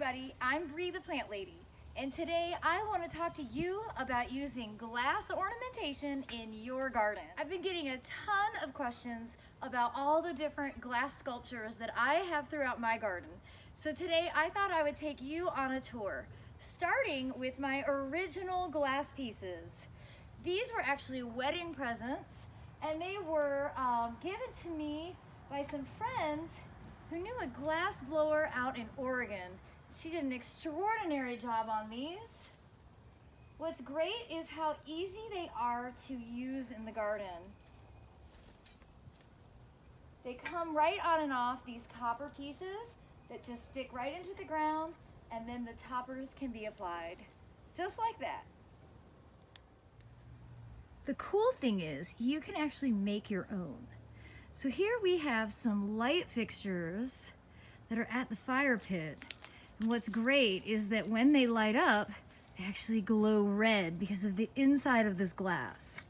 everybody, I'm Bree the Plant Lady, and today I want to talk to you about using glass ornamentation in your garden. I've been getting a ton of questions about all the different glass sculptures that I have throughout my garden. So today I thought I would take you on a tour, starting with my original glass pieces. These were actually wedding presents, and they were given to me by some friends who knew a glass blower out in Oregon. She did an extraordinary job on these. What's great is how easy they are to use in the garden. They come right on and off these copper pieces that just stick right into the ground, and then the toppers can be applied, just like that. The cool thing is you can actually make your own. So here we have some light fixtures that are at the fire pit. And what's great is that when they light up, they actually glow red because of the inside of this glass.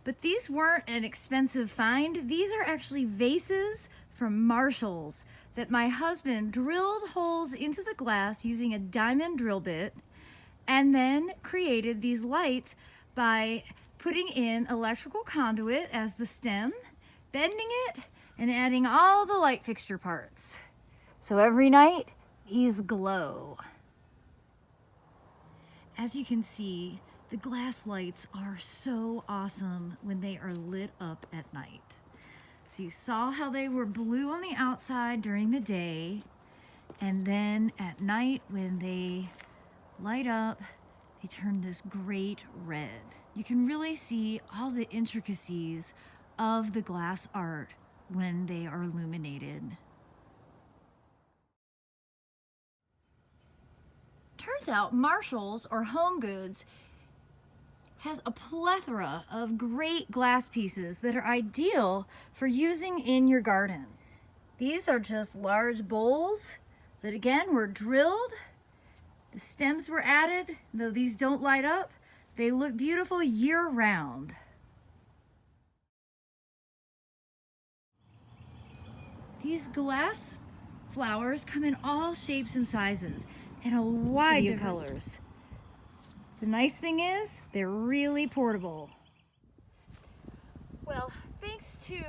But these weren't an expensive find. These are actually vases from Marshall's that my husband drilled holes into the glass using a diamond drill bit and then created these lights by putting in electrical conduit as the stem, bending it, and adding all the light fixture parts. So every night, these glow. As you can see, the glass lights are so awesome when they are lit up at night. So you saw how they were blue on the outside during the day, and then at night when they light up, they turn this great red. You can really see all the intricacies of the glass art when they are illuminated. Turns out Marshall's or Home Goods has a plethora of great glass pieces that are ideal for using in your garden. These are just large bowls that again were drilled. The stems were added, though these don't light up. They look beautiful year-round. These glass flowers come in all shapes and sizes and a wide of colors. The nice thing is, they're really portable. Well, thanks to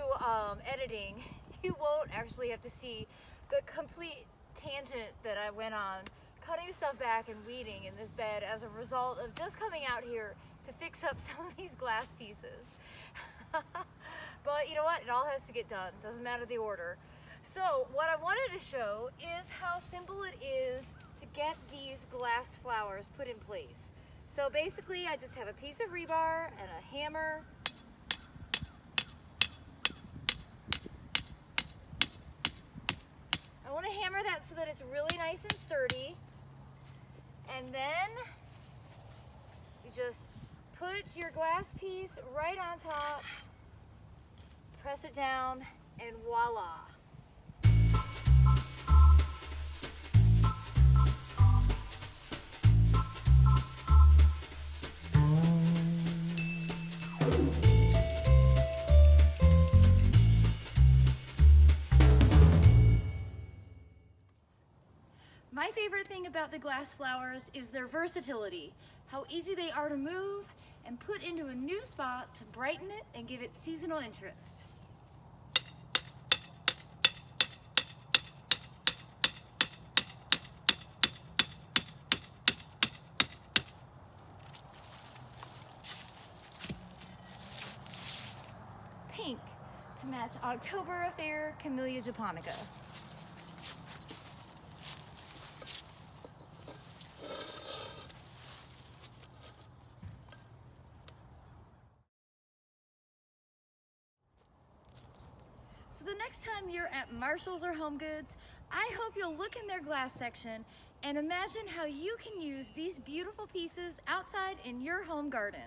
editing, you won't actually have to see the complete tangent that I went on cutting stuff back and weeding in this bed as a result of just coming out here to fix up some of these glass pieces. But you know what? It all has to get done. Doesn't matter the order. So what I wanted to show is how simple it is to get these glass flowers put in place. So basically I just have a piece of rebar and a hammer. I want to hammer that so that it's really nice and sturdy. And then you just put your glass piece right on top, press it down, and voila. My favorite thing about the glass flowers is their versatility, how easy they are to move and put into a new spot to brighten it and give it seasonal interest. Pink to match October Affair Camellia japonica. So the next time you're at Marshall's or Home Goods, I hope you'll look in their glass section and imagine how you can use these beautiful pieces outside in your home garden.